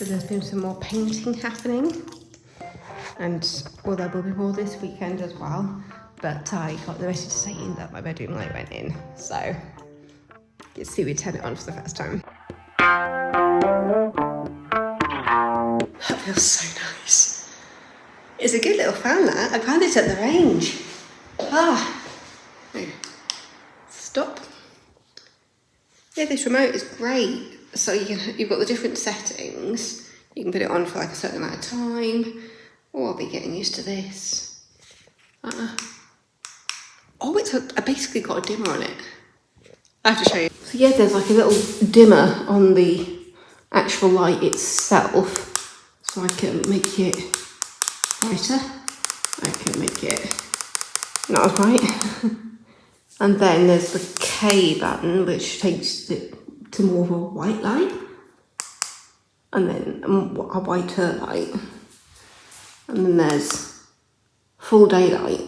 So there's been some more painting happening, and well, there will be more this weekend as well. But I got the message saying that my bedroom light went in, so let's see we turn it on for the first time. That feels so nice. It's a good little fan, that. I found it at the range. Stop. Yeah, this remote is great. So you've got the different settings. You can put it on for like a certain amount of time. Oh, I'll be getting used to this. Oh, I basically got a dimmer on it. I have to show you. So yeah, there's like a little dimmer on the actual light itself. So I can make it brighter. I can make it not as bright. And then there's the K button, which takes it to more of a white light. And then a whiter light. And then there's full daylight.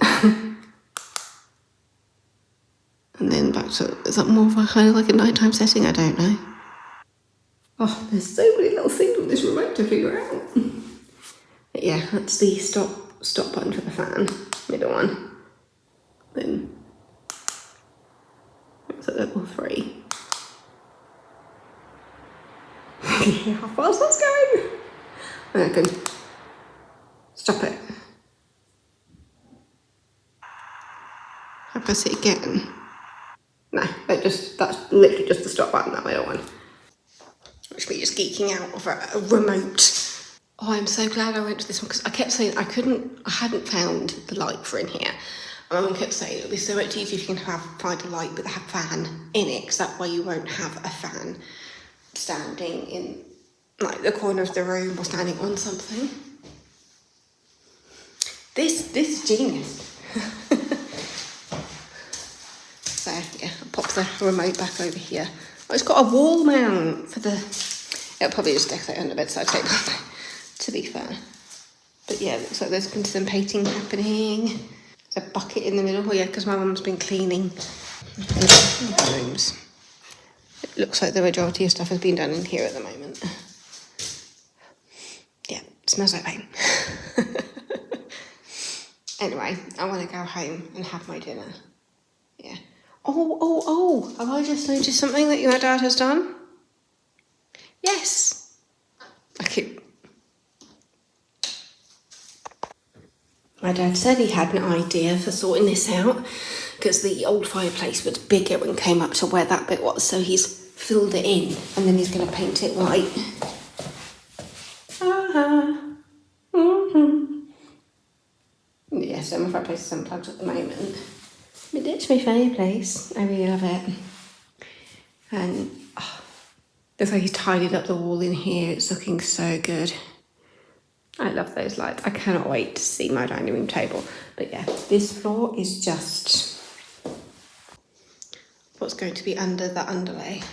And then back to, is that more of a kind of like a nighttime setting? I don't know. Oh, there's so many little things on this remote to figure out. But yeah, that's the stop button for the fan, middle one. Then that's at level 3. How fast that's going? And I can stop it. I press it again. No, that's literally just the stop button, that middle one. Which me just geeking out over a remote. Oh, I'm so glad I went to this one, because I kept saying I hadn't found the light for in here. And my mum kept saying it'll be so much easier if you can find a light with a fan in it, because that way you won't have a fan standing in like the corner of the room or standing on something. This is genius. So yeah, I'll pop the remote back over here. Oh, it's got a wall mount for the... It'll probably just decorate under bedside table, to be fair. But yeah, it looks like there's been some painting happening. There's a bucket in the middle. Oh yeah, because my mum's been cleaning the rooms. It looks like the majority of stuff has been done in here at the moment. Yeah, it smells like paint. Anyway, I want to go home and have my dinner. Yeah. Oh, have I just noticed something that your dad has done? Yes. Okay. My dad said he had an idea for sorting this out, because the old fireplace was bigger and came up to where that bit was, so he's filled it in and then he's going to paint it white. Yeah, so my fireplace is unplugged at the moment. But it's my fireplace. I really love it. And looks like he's tidied up the wall in here. It's looking so good. I love those lights. I cannot wait to see my dining room table. But yeah, this floor is just what's going to be under the underlay.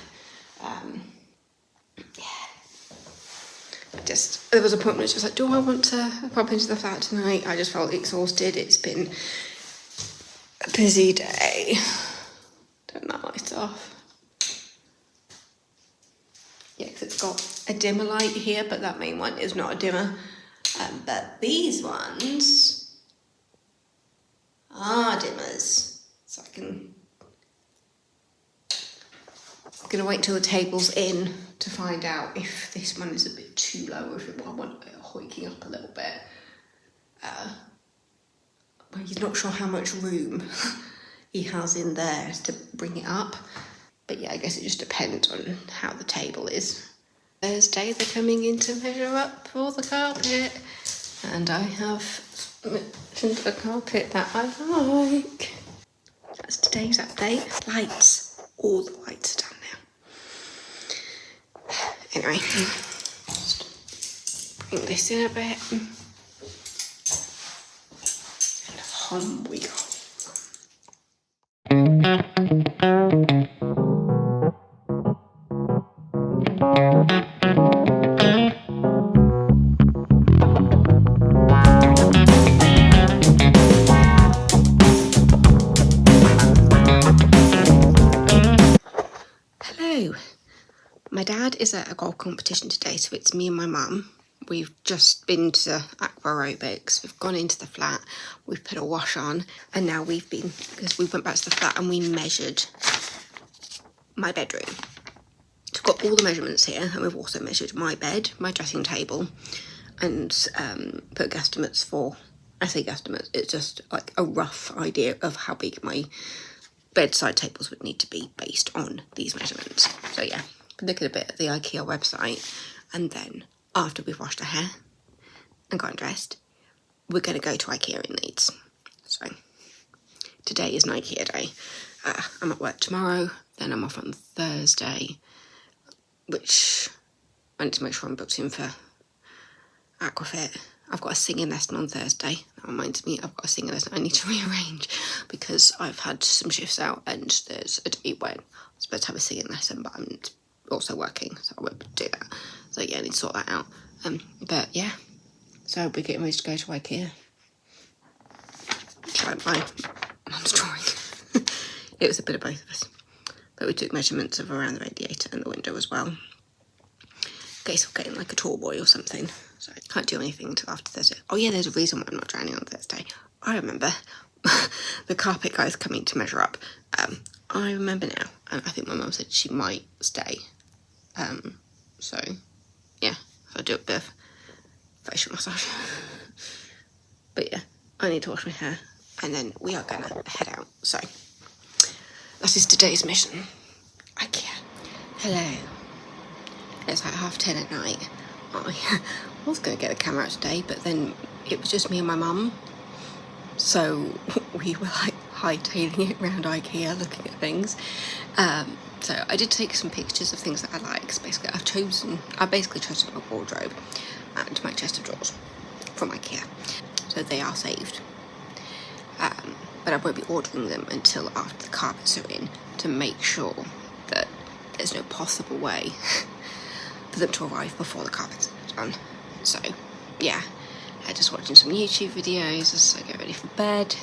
There was a point where it was like, do I want to pop into the flat tonight? I just felt exhausted. It's been a busy day. Turn that light off. Yeah, because it's got a dimmer light here, but that main one is not a dimmer. But these ones are dimmers. So I'm going to wait till the table's in to find out if this one is a bit too low or if I want it hoiking up a little bit. Well, he's not sure how much room he has in there to bring it up. But yeah, I guess it just depends on how the table is. Thursday they're coming in to measure up for the carpet. And I have mentioned a carpet that I like. That's today's update. Lights. All the lights are done now. Anyway, just bring this in a bit. And home we go. My dad is a golf competition today, so it's me and my mum. We've just been to aqua aerobics, we've gone into the flat, we've put a wash on, and now we've been, because we went back to the flat and we measured my bedroom. So we've got all the measurements here, and we've also measured my bed, my dressing table, and put guesstimates for, I say guesstimates, it's just like a rough idea of how big my bedside tables would need to be based on these measurements. So yeah, look at a bit at the Ikea website, and then after we've washed our hair and gotten dressed, we're going to go to Ikea in Leeds. So today is an Ikea day. I'm at work tomorrow, then I'm off on Thursday, which I need to make sure I'm booked in for Aquafit. I've got a singing lesson on Thursday. That reminds me, I've got a singing lesson I need to rearrange because I've had some shifts out and there's a day when I'm supposed to have a singing lesson, but I'm also working, so I won't do that. So yeah, I need to sort that out. But yeah, so we're getting ready to go to Ikea. Try my mum's drawing. It was a bit of both of us. But we took measurements of around the radiator and the window as well. In case I'm getting like a tall boy or something. So I can't do anything until after Thursday. Oh yeah, there's a reason why I'm not drowning on Thursday. I remember. The carpet guy's coming to measure up. I remember now. And I think my mum said she might stay. So yeah, I'll do a bit of facial massage. But yeah, I need to wash my hair and then we are gonna head out. So that is today's mission. Ikea. Hello. It's like 10:30 at night. I was gonna get a camera out today, but then it was just me and my mum. So we were like hightailing it around Ikea looking at things. So I did take some pictures of things that I like. So basically I've basically chosen my wardrobe and my chest of drawers from Ikea. So they are saved. But I won't be ordering them until after the carpets are in to make sure that there's no possible way for them to arrive before the carpets are done. So yeah, I'm just watching some YouTube videos as I get ready for bed.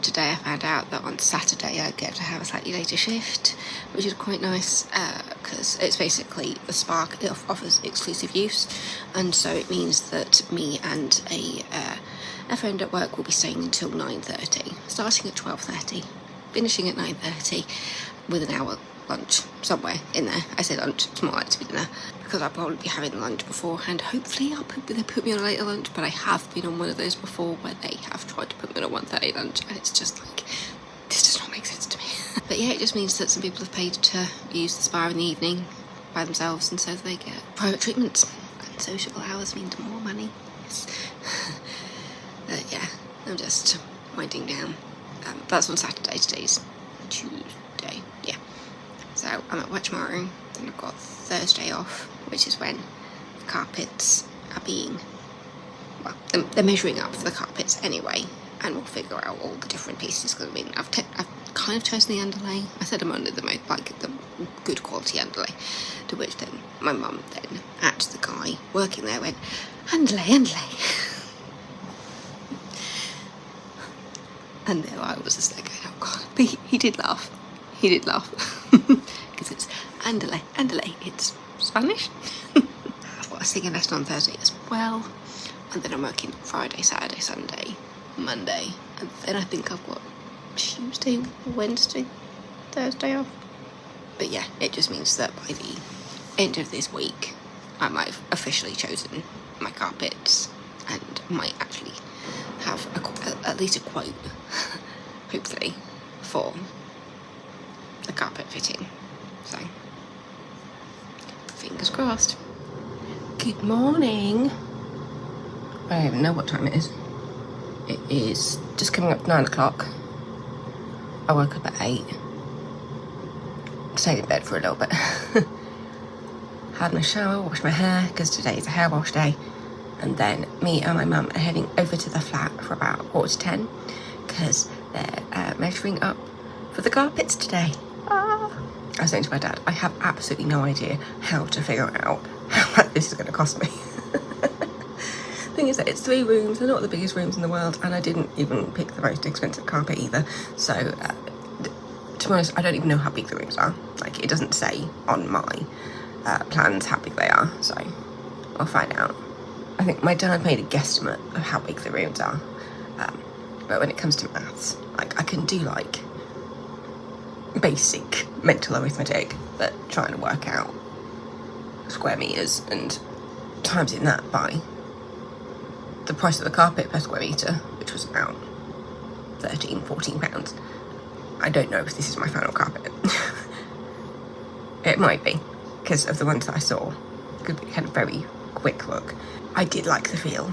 Today I found out that on Saturday I get to have a slightly later shift, which is quite nice because it's basically the Spark. It offers exclusive use, and so it means that me and a friend at work will be staying until 9:30, starting at 12:30, finishing at 9:30, with an hour lunch somewhere in there. I say lunch, it's more like to be dinner, because I'll probably be having lunch beforehand. Hopefully they put me on a later lunch, but I have been on one of those before where they have tried to put me on a 1:30 lunch, and it's just like, this does not make sense to me. But yeah, it just means that some people have paid to use the spa in the evening by themselves, and so they get private treatments. And social hours means more money. Yes. But yeah, I'm just winding down. That's on Saturday, today's Tuesday, yeah. So I'm at work tomorrow, and I've got Thursday off, which is when the carpets are being, well, they're measuring up for the carpets anyway, and we'll figure out all the different pieces, because I mean, I've kind of chosen the underlay. I said I'm under the good quality underlay, to which then my mum then, at the guy working there, went, underlay. And there I was just like, oh god. But he did laugh. Because it's underlay, it's Spanish. I've got a singing lesson on Thursday as well. And then I'm working Friday, Saturday, Sunday, Monday. And then I think I've got Tuesday, Wednesday, Thursday off. But yeah, it just means that by the end of this week, I might have officially chosen my carpets and might actually have at least a quote, hopefully, for the carpet fitting. So, fingers crossed. Good morning. I don't even know what time it is. It is just coming up to 9 o'clock. I woke up at 8. Stayed in bed for a little bit. Had my shower, washed my hair, because today is a hair wash day. And then me and my mum are heading over to the flat for about 9:45, because they're measuring up for the carpets today. I was saying to my dad, I have absolutely no idea how to figure out how much this is going to cost me. Thing is that it's 3 rooms, they're not the biggest rooms in the world, and I didn't even pick the most expensive carpet either. So, to be honest, I don't even know how big the rooms are. Like, it doesn't say on my plans how big they are, so I'll find out. I think my dad made a guesstimate of how big the rooms are, but when it comes to maths, like I can do like basic mental arithmetic, but trying to work out square meters and timesing that by the price of the carpet per square meter, which was about £13-14. I don't know if this is my final carpet. It might be, because of the ones that I saw. Had a very quick look. I did like the feel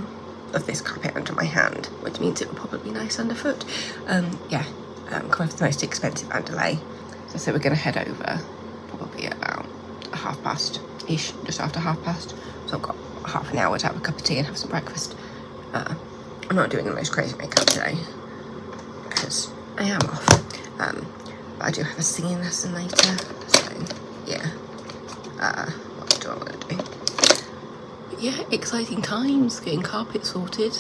of this carpet under my hand, which means it will probably be nice underfoot. Kind of the most expensive underlay. So we're going to head over probably at about past-ish, just after past. So I've got half an hour to have a cup of tea and have some breakfast. I'm not doing the most crazy makeup today because I am off. But I do have a singing lesson later, so yeah. What do I want to do? But yeah, exciting times, getting carpet sorted.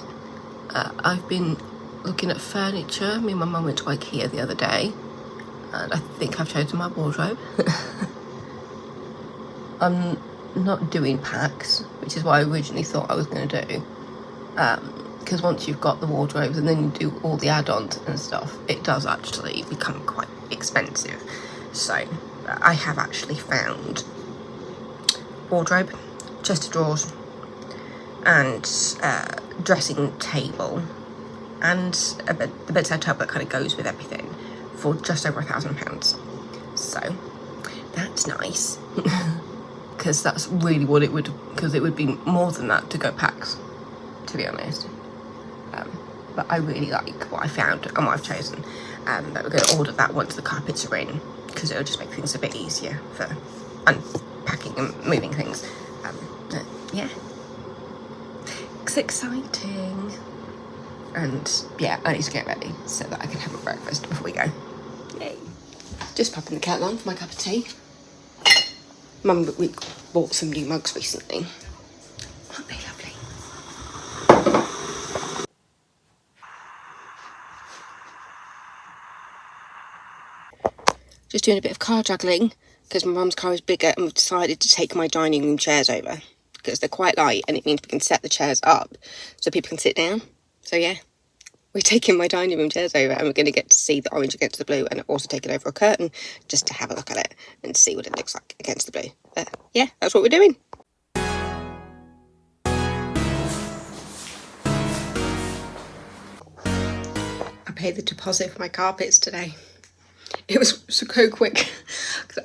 I've been looking at furniture. Me and my mum went to Ikea the other day, and I think I've chosen my wardrobe. I'm not doing packs, which is what I originally thought I was going to do. Because once you've got the wardrobes and then you do all the add-ons and stuff, it does actually become quite expensive. So I have actually found wardrobe, chest of drawers, and dressing table, and the bedside table that kind of goes with everything for just over £1,000. So that's nice. Because that's really what it would, because it would be more than that to go packs, to be honest. But I really like what I found and what I've chosen. But we're going to order that once the carpets are in, because it'll just make things a bit easier for unpacking and moving things. Yeah, it's exciting. And yeah, I need to get ready so that I can have a breakfast before we go. Yay. Just popping the kettle on for my cup of tea. Mum, we bought some new mugs recently. Aren't they lovely? Just doing a bit of car juggling because my mum's car is bigger, and we've decided to take my dining room chairs over because they're quite light, and it means we can set the chairs up so people can sit down. So yeah, we're taking my dining room chairs over, and we're going to get to see the orange against the blue, and also take it over a curtain just to have a look at it and see what it looks like against the blue. But yeah, that's what we're doing. I paid the deposit for my carpets today. It was so quick.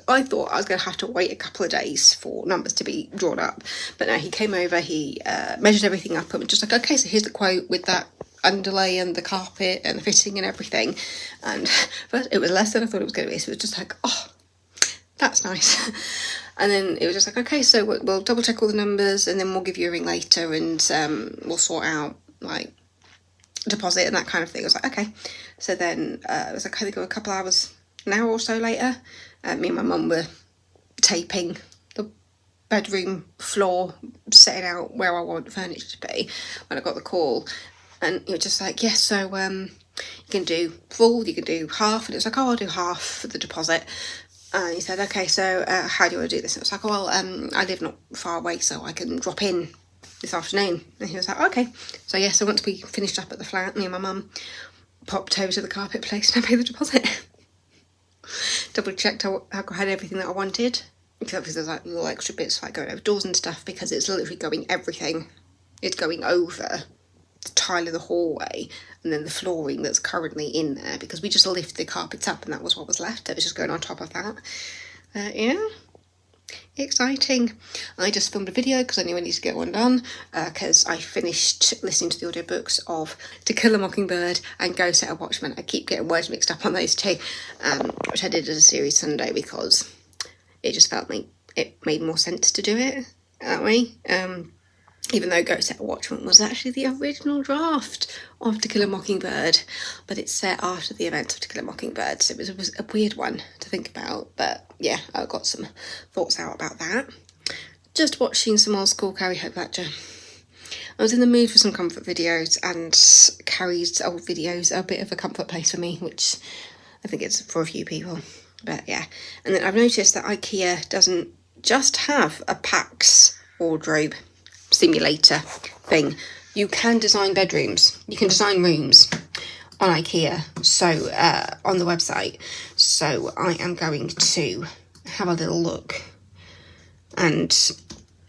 I thought I was going to have to wait a couple of days for numbers to be drawn up. But no, he came over, he measured everything up, and was just like, okay, so here's the quote with that underlay and the carpet and the fitting and everything. And first, it was less than I thought it was going to be. So it was just like, oh, that's nice. And then it was just like, okay, so we'll double check all the numbers, and then we'll give you a ring later, and we'll sort out like deposit and that kind of thing. I was like, okay. So then it was like, I think a couple hours, an hour or so later, me and my mum were taping the bedroom floor, setting out where I want the furniture to be when I got the call. And it was just like, yes, so you can do full, you can do half. And it was like, oh, I'll do half for the deposit. And he said, okay, so how do you want to do this? And it was like, oh, well, I live not far away, so I can drop in this afternoon. And he was like, okay. So yes, so once we finished up at the flat, me and my mum popped over to the carpet place and I paid the deposit. Double checked I had everything that I wanted, because obviously there's like little extra bits like going over doors and stuff, because it's literally going everything. It's going over the tile of the hallway and then the flooring that's currently in there, because we just lifted the carpets up and that was what was left. It was just going on top of that. Yeah, exciting. I just filmed a video because I knew I needed to get one done, because I finished listening to the audiobooks of To Kill a Mockingbird and Go Set a Watchman. I keep getting words mixed up on those two, which I did as a series Sunday because it just felt like it made more sense to do it that way. Even though Go Set a Watchman was actually the original draft of To Kill a Mockingbird, but it's set after the events of To Kill a Mockingbird, so it was a weird one to think about. But yeah, I got some thoughts out about that. Just watching some old school Carrie Hope Lecture. I was in the mood for some comfort videos, and Carrie's old videos are a bit of a comfort place for me, which I think it's for a few people. But yeah, and then I've noticed that Ikea doesn't just have a PAX wardrobe simulator thing. You can design bedrooms, you can design rooms on Ikea, so on the website. So I am going to have a little look, and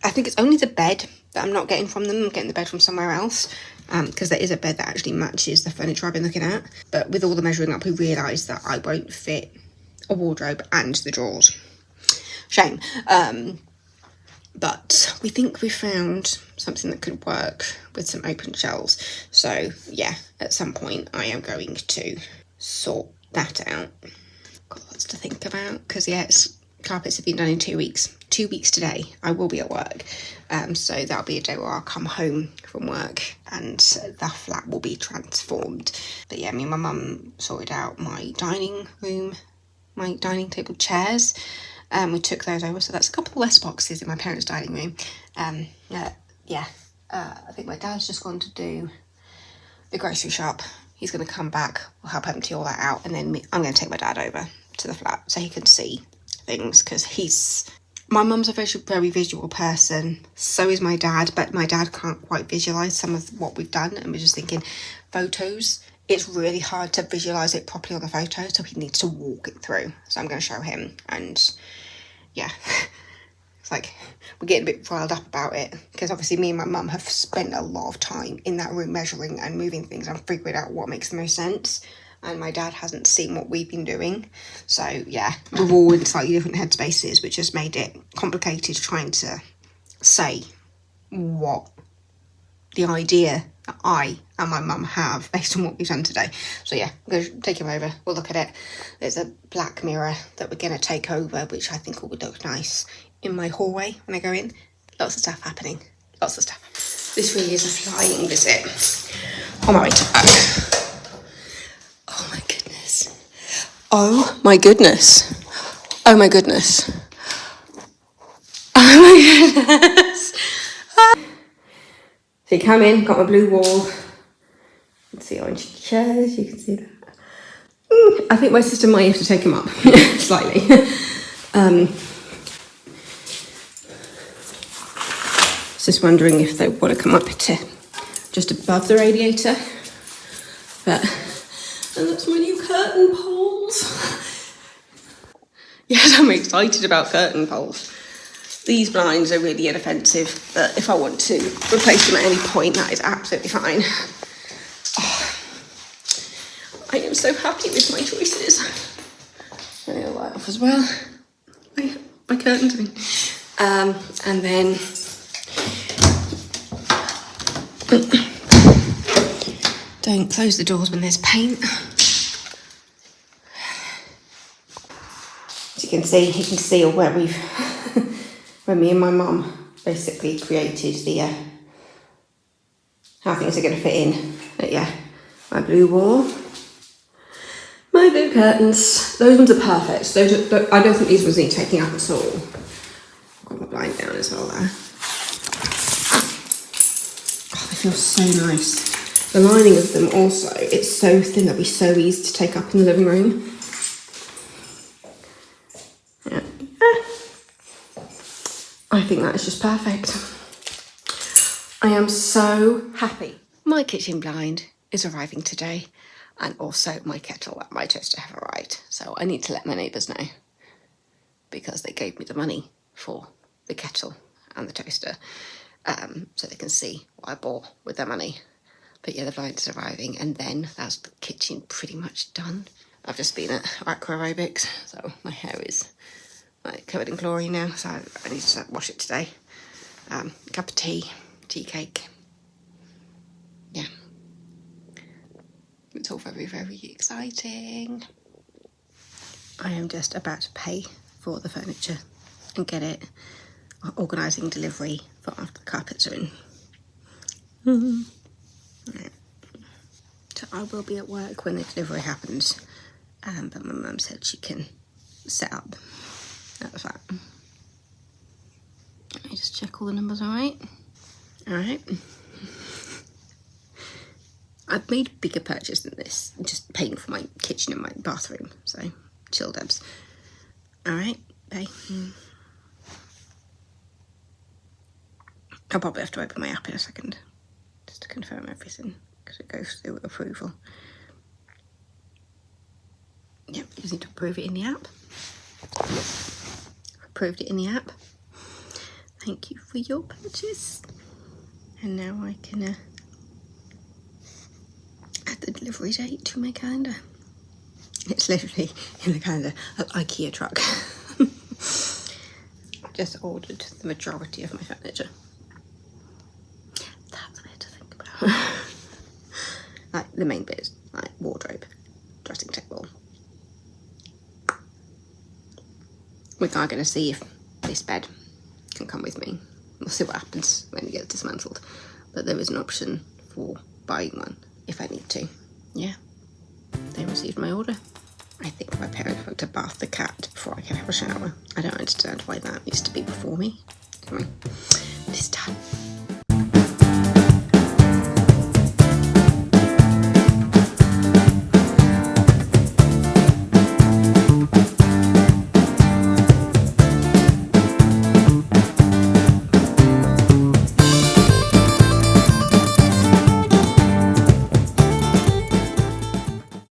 I think it's only the bed that I'm not getting from them. I'm getting the bed from somewhere else, because there is a bed that actually matches the furniture I've been looking at. But with all the measuring up, we realised that I won't fit a wardrobe and the drawers. Shame. But we think we found something that could work with some open shelves. So yeah, at some point I am going to sort that out. Got lots to think about, because yeah, carpets have been done in 2 weeks. 2 weeks today I will be at work, so that'll be a day where I'll come home from work and the flat will be transformed. But yeah, me and my mum sorted out my dining room, my dining table chairs. We took those over, so that's a couple less boxes in my parents' dining room. I think my dad's just gone to do the grocery shop. He's going to come back, we'll help empty all that out, and then I'm going to take my dad over to the flat so he can see things, because my mum's a very visual person, so is my dad, but my dad can't quite visualise some of what we've done, and we're just thinking photos, it's really hard to visualise it properly on the photo, so he needs to walk it through. So I'm going to show him, and yeah, it's like we're getting a bit riled up about it, because obviously me and my mum have spent a lot of time in that room measuring and moving things and figuring out what makes the most sense, and my dad hasn't seen what we've been doing. So yeah, we're all in slightly different headspaces, which has made it complicated trying to say what the idea that I and my mum have based on what we've done today. So yeah, I'm going to take him over, we'll look at it. There's a black mirror that we're going to take over, which I think will look nice in my hallway when I go in. Lots of stuff happening, lots of stuff. This really is a flying visit on my way to work. Oh my goodness. Oh my goodness. Oh my goodness. Oh my goodness. So you come in, got my blue wall. You can see orange chairs, you can see that. I think my sister might have to take them up slightly. Just wondering if they want to come up to just above the radiator. But, and that's my new curtain poles. Yes, I'm excited about curtain poles. These blinds are really inoffensive, but if I want to replace them at any point, that is absolutely fine. Oh, I am so happy with my choices. I'm going to light off as well. My curtains, I mean. And then don't close the doors when there's paint. As you can see where we've, where me and my mum basically created the, how things are going to fit in. But yeah, my blue wall, my blue curtains, those ones are perfect. I don't think these ones need taking up at all. I've got my blind down as well there. Oh, they feel so nice. The lining of them also, it's so thin, that'll be so easy to take up in the living room. Yeah. I think that is just perfect. I am so happy. My kitchen blind is arriving today, and also my kettle and my toaster have arrived. So I need to let my neighbours know, because they gave me the money for the kettle and the toaster, so they can see what I bought with their money. But yeah, the blind is arriving, and then that's the kitchen pretty much done. I've just been at aqua aerobics, so my hair is like covered in chlorine now, so I need to wash it today. Cup of tea cake. Yeah. It's all very, very exciting. I am just about to pay for the furniture and get it, organising delivery for after the carpets are in. Right. So I will be at work when the delivery happens, but my mum said she can set up at the flat. Let me just check all the numbers all right. All right. I've made a bigger purchase than this, just paying for my kitchen and my bathroom, so chill debs. All right, pay. I'll probably have to open my app in a second just to confirm everything because it goes through approval. Yep, you just need to approve it in the app. I've approved it in the app. Thank you for your purchase. And now I can add the delivery date to my calendar. It's literally in the calendar, an Ikea truck. I just ordered the majority of my furniture. That's weird to think about. Like the main bits, like wardrobe, dressing table. We're now going to see if this bed can come with me. We'll see what happens when it gets dismantled. But there is an option for buying one if I need to. Yeah, they received my order. I think my parents went to bath the cat before I could have a shower. I don't understand why that needs to be before me. Anyway, it is done.